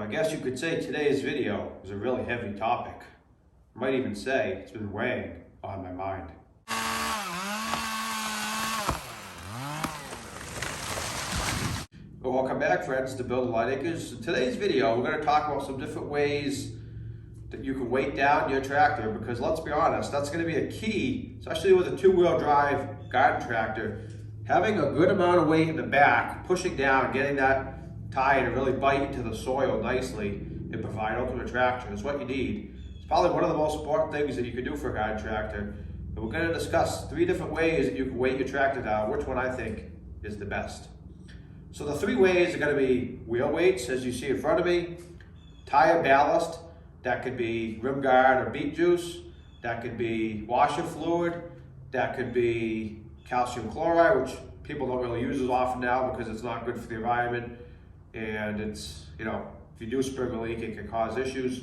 I guess you could say today's video is a really heavy topic. I might even say it's been weighing on my mind. Well, welcome back, friends, to Build Light Acres. In today's video, we're going to talk about some different ways that you can weight down your tractor, because let's be honest, that's going to be a key, especially with a two-wheel drive garden tractor. Having a good amount of weight in the back, pushing down, getting that tire to really bite into the soil nicely and provide ultimate traction is what you need. It's probably one of the most important things that you can do for a garden tractor. And we're going to discuss 3 different ways that you can weight your tractor down, which one I think is the best. So the 3 ways are going to be wheel weights, as you see in front of me, tire ballast, that could be rim guard or beet juice, that could be washer fluid, that could be calcium chloride, which people don't really use as often now because it's not good for the environment, and it's, if you do spring a leak, it can cause issues.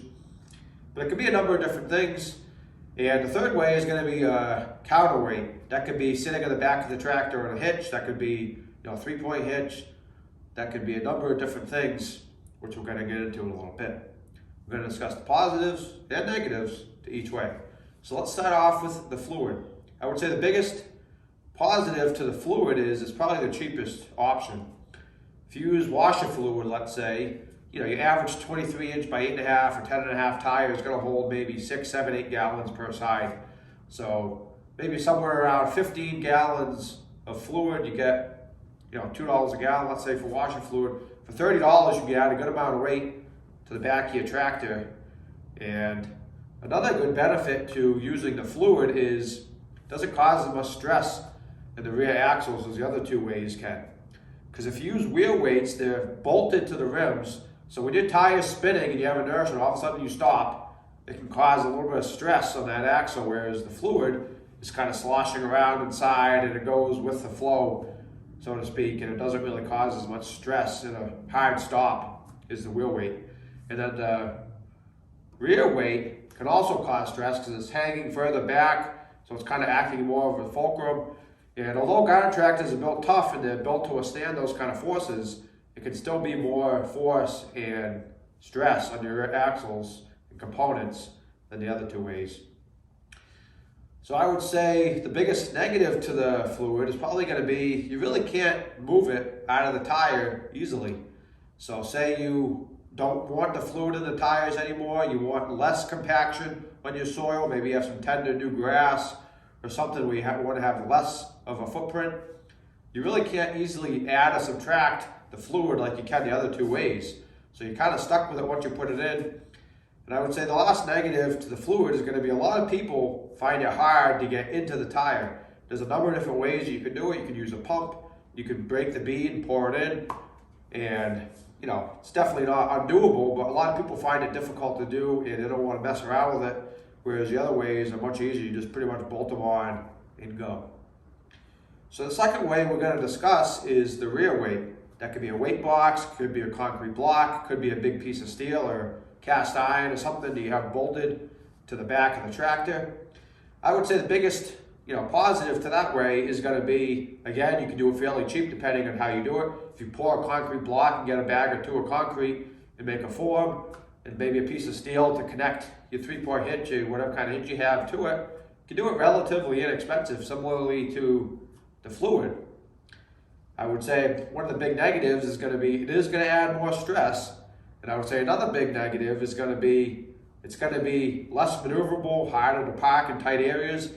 But it could be a number of different things. And the third way is going to be counterweight. That could be sitting on the back of the tractor on a hitch, that could be 3-point hitch, that could be a number of different things, which we're going to get into in a little bit. We're going to discuss the positives and negatives to each way. So let's start off with the fluid. I would say the biggest positive to the fluid is it's probably the cheapest option. If you use washer fluid, let's say, your average 23-inch by 8.5 or 10.5 tire is going to hold maybe 6, 7, 8 gallons per side. So maybe somewhere around 15 gallons of fluid, you get $2 a gallon, let's say, for washer fluid. For $30, you can add a good amount of weight to the back of your tractor. And another good benefit to using the fluid is it doesn't cause as much stress in the rear axles as the other 2 ways can. Because if you use wheel weights, they're bolted to the rims. So when your tire's spinning and you have inertia and all of a sudden you stop, it can cause a little bit of stress on that axle, whereas the fluid is kind of sloshing around inside and it goes with the flow, so to speak, and it doesn't really cause as much stress in a hard stop as the wheel weight. And then the rear weight can also cause stress because it's hanging further back, so it's kind of acting more of a fulcrum. And although garden tractors are built tough and they're built to withstand those kind of forces, it can still be more force and stress on your axles and components than the other 2 ways. So I would say the biggest negative to the fluid is probably going to be you really can't move it out of the tire easily. So say you don't want the fluid in the tires anymore, you want less compaction on your soil, maybe you have some tender new grass or something where you want to have less of a footprint, you really can't easily add or subtract the fluid like you can the other 2 ways. So you're kind of stuck with it once you put it in. And I would say the last negative to the fluid is going to be a lot of people find it hard to get into the tire. There's a number of different ways you can do it. You can use a pump, you can break the bead, pour it in, and it's definitely not undoable, but a lot of people find it difficult to do and they don't want to mess around with it, whereas the other ways are much easier. You just pretty much bolt them on and go. So the second way we're going to discuss is the rear weight. That could be a weight box, could be a concrete block, could be a big piece of steel or cast iron or something that you have bolted to the back of the tractor. I would say the biggest positive to that way is going to be, again, you can do it fairly cheap depending on how you do it. If you pour a concrete block and get a bag or 2 of concrete and make a form and maybe a piece of steel to connect your 3-point hitch or whatever kind of hitch you have to it, you can do it relatively inexpensive, similarly to the fluid. I would say one of the big negatives is going to be it is going to add more stress. And I would say another big negative is going to be it's going to be less maneuverable, harder to park in tight areas.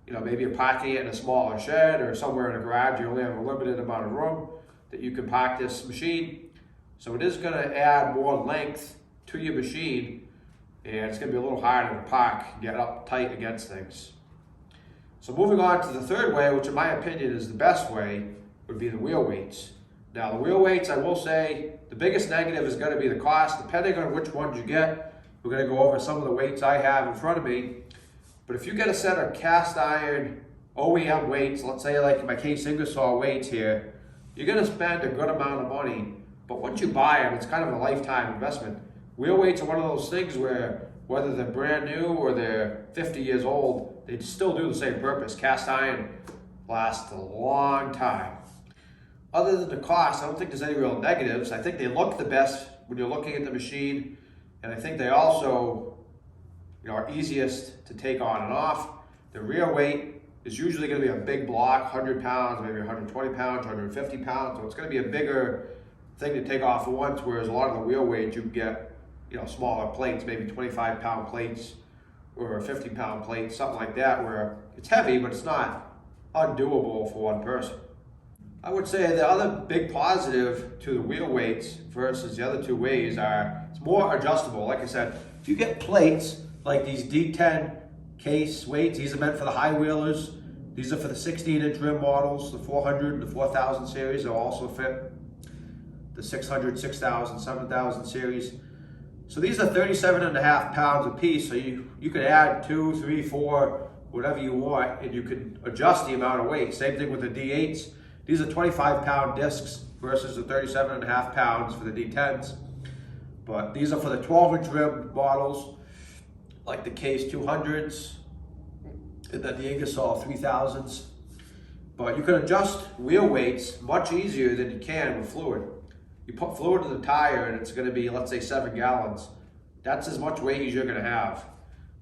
Maybe you're parking it in a smaller shed or somewhere in a garage. You only have a limited amount of room that you can park this machine. So it is going to add more length to your machine, and it's going to be a little harder to park and get up tight against things. So moving on to the third way, which in my opinion is the best way, would be the wheel weights. Now the wheel weights, I will say, the biggest negative is going to be the cost, depending on which ones you get. We're going to go over some of the weights I have in front of me. But if you get a set of cast iron OEM weights, let's say like in my case Ingersoll weights here, you're going to spend a good amount of money. But once you buy them, it's kind of a lifetime investment. Wheel weights are one of those things where whether they're brand new or they're 50 years old, they still do the same purpose. Cast iron lasts a long time. Other than the cost, I don't think there's any real negatives. I think they look the best when you're looking at the machine, and I think they also, are easiest to take on and off. The rear weight is usually going to be a big block, 100 pounds, maybe 120 pounds, 150 pounds. So it's going to be a bigger thing to take off at once, whereas a lot of the wheel weights you can get, smaller plates, maybe 25-pound plates or 50-pound plates, something like that, where it's heavy, but it's not undoable for one person. I would say the other big positive to the wheel weights versus the other two ways are it's more adjustable. Like I said, if you get plates like these D10 case weights, these are meant for the high wheelers. These are for the 16-inch rim models, the 400 and the 4000 series. They'll also fit the 600, 6000, 7000 series. So these are 37.5 pounds a piece. So you could add 2, 3, 4, whatever you want, and you can adjust the amount of weight. Same thing with the D8s. These are 25-pound discs versus the 37.5 pounds for the D10s. But these are for the 12-inch rim models, like the Case 200s, and then the Ingersoll 3000s. But you can adjust wheel weights much easier than you can with fluid. You put fluid in the tire and it's going to be, let's say, 7 gallons. That's as much weight as you're going to have.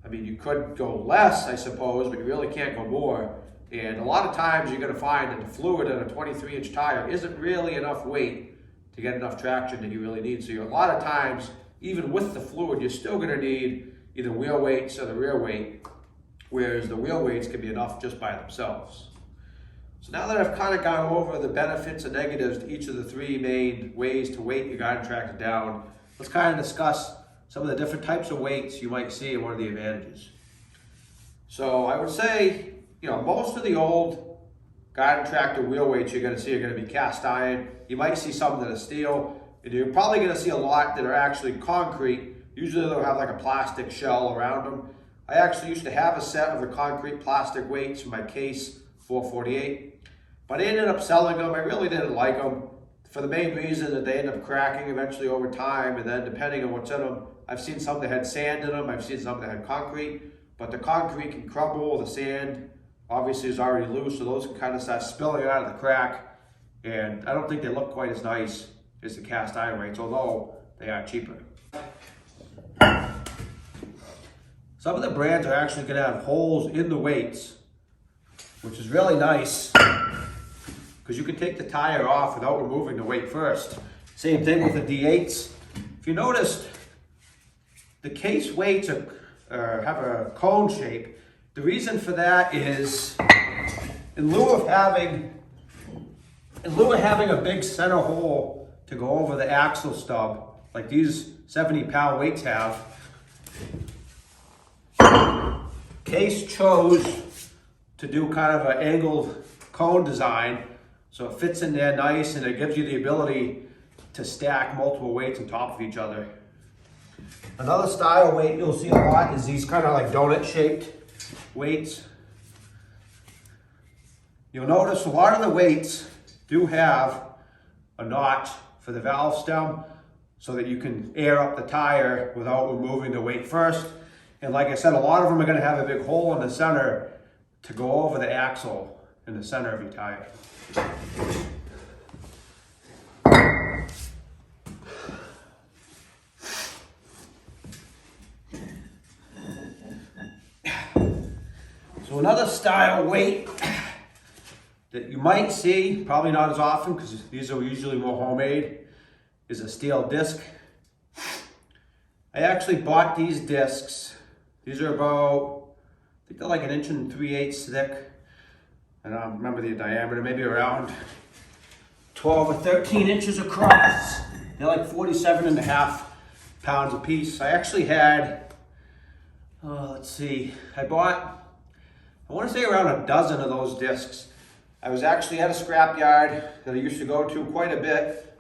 I mean, you could go less, I suppose, but you really can't go more. And a lot of times you're going to find that the fluid in a 23-inch tire isn't really enough weight to get enough traction that you really need. So a lot of times, even with the fluid, you're still going to need either wheel weights or the rear weight, whereas the wheel weights can be enough just by themselves. So now that I've kind of gone over the benefits and negatives to each of the 3 main ways to weight your garden tractor down, let's kind of discuss some of the different types of weights you might see and what are the advantages. So I would say, most of the old garden tractor wheel weights you're going to see are going to be cast iron. You might see some that are steel, and you're probably going to see a lot that are actually concrete. Usually they'll have like a plastic shell around them. I actually used to have a set of the concrete plastic weights for my Case 448, but I ended up selling them. I really didn't like them for the main reason that they end up cracking eventually over time, and then depending on what's in them, I've seen some that had sand in them, I've seen some that had concrete, but the concrete can crumble, the sand obviously is already loose, so those can kind of start spilling out of the crack, and I don't think they look quite as nice as the cast iron weights, although they are cheaper. Some of the brands are actually going to have holes in the weights, which is really nice because you can take the tire off without removing the weight first. Same thing with the D8s. If you noticed, the Case weights have a cone shape. The reason for that is in lieu of having a big center hole to go over the axle stub, like these 70-pound weights have, Case chose to do kind of an angled cone design so it fits in there nice and it gives you the ability to stack multiple weights on top of each other. Another style weight you'll see a lot is these kind of like donut shaped weights. You'll notice a lot of the weights do have a notch for the valve stem so that you can air up the tire without removing the weight first. And like I said, a lot of them are going to have a big hole in the center to go over the axle in the center of your tire. So another style weight that you might see, probably not as often because these are usually more homemade, is a steel disc. I actually bought these discs. These are about, I think they're like 1 3/8 thick. I don't remember the diameter, maybe around 12 or 13 inches across. They're like 47.5 pounds a piece. I actually had, let's see, I want to say around a dozen of those discs. I was actually at a scrapyard that I used to go to quite a bit,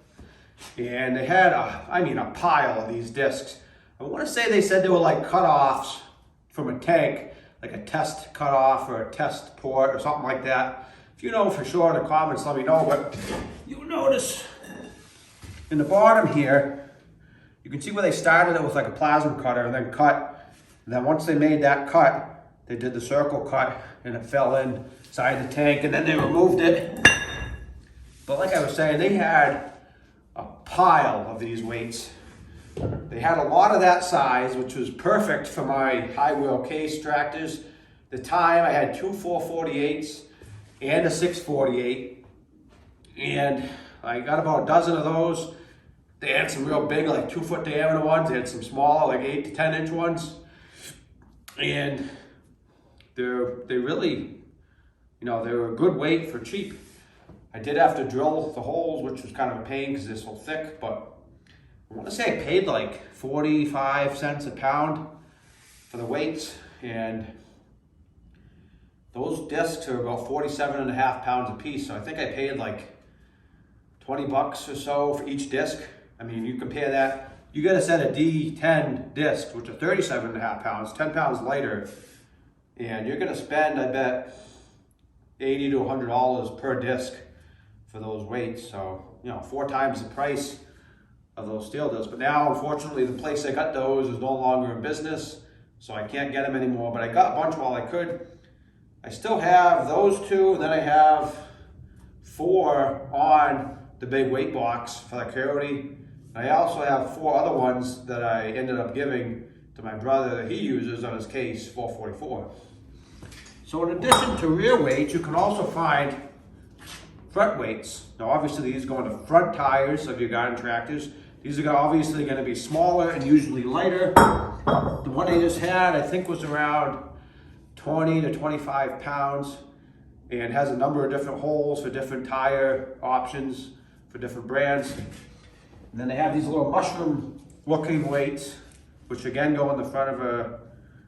and they had a pile of these discs. I want to say they said they were like cutoffs from a tank, like a test cutoff or a test port or something like that. If you know for sure in the comments, let me know, but you'll notice in the bottom here, you can see where they started it with like a plasma cutter and then cut. And then once they made that cut, they did the circle cut and it fell inside the tank and then they removed it. But like I was saying, they had a pile of these weights. They had a lot of that size, which was perfect for my high wheel case tractors. At the time, I had two 448s and a 648, and I got about a dozen of those. They had some real big, like 2 foot diameter ones. They had some smaller, like 8 to 10 inch ones. And they really, they were a good weight for cheap. I did have to drill the holes, which was kind of a pain because they're so thick, but I want to say I paid like 45 cents a pound for the weights, and those discs are about 47.5 pounds a piece. So I think I paid like 20 bucks or so for each disc. I mean, you compare that, you get a set of D10 discs, which are 37.5 pounds, 10 pounds lighter, and you're gonna spend, I bet, $80 to $100 per disc for those weights. So, 4 times the price of those steel discs. But now, unfortunately, the place I got those is no longer in business, so I can't get them anymore. But I got a bunch while I could. I still have those 2, and then I have 4 on the big weight box for the Coyote. I also have 4 other ones that I ended up giving to my brother that he uses on his case 444. So in addition to rear weights, you can also find front weights. Now obviously these go on the front tires of your garden tractors. These are obviously going to be smaller and usually lighter. The one I just had, I think, was around 20 to 25 pounds and has a number of different holes for different tire options for different brands. And then they have these little mushroom looking weights, which again go on the front of a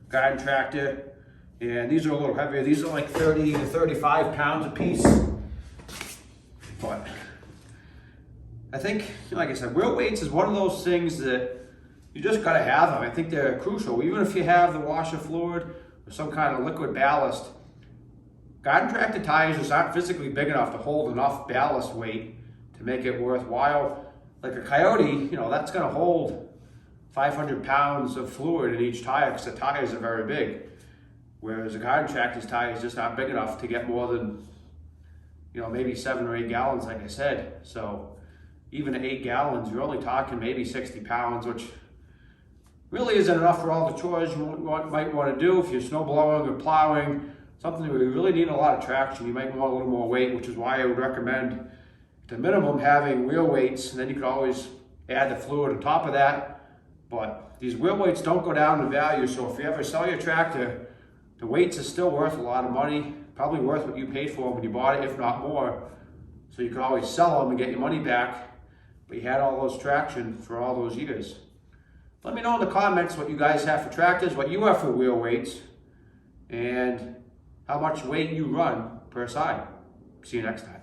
garden tractor. And these are a little heavier. These are like 30 to 35 pounds a piece. But I think, like I said, wheel weights is one of those things that you just gotta have them. I think they're crucial. Even if you have the washer fluid or some kind of liquid ballast, garden tractor tires just aren't physically big enough to hold enough ballast weight to make it worthwhile. Like a Coyote, that's gonna hold 500 pounds of fluid in each tire because the tires are very big. Whereas a garden tractor's tire is just not big enough to get more than, maybe 7 or 8 gallons, like I said. So even at 8 gallons, you're only talking maybe 60 pounds, which really isn't enough for all the chores you might want to do. If you're snow blowing or plowing, something where you really need a lot of traction, you might want a little more weight, which is why I would recommend, at minimum, having wheel weights, and then you could always add the fluid on top of that. But these wheel weights don't go down in value, so if you ever sell your tractor, the weights are still worth a lot of money, probably worth what you paid for them when you bought it, if not more. So you could always sell them and get your money back, but you had all those traction for all those years. Let me know in the comments what you guys have for tractors, what you have for wheel weights, and how much weight you run per side. See you next time.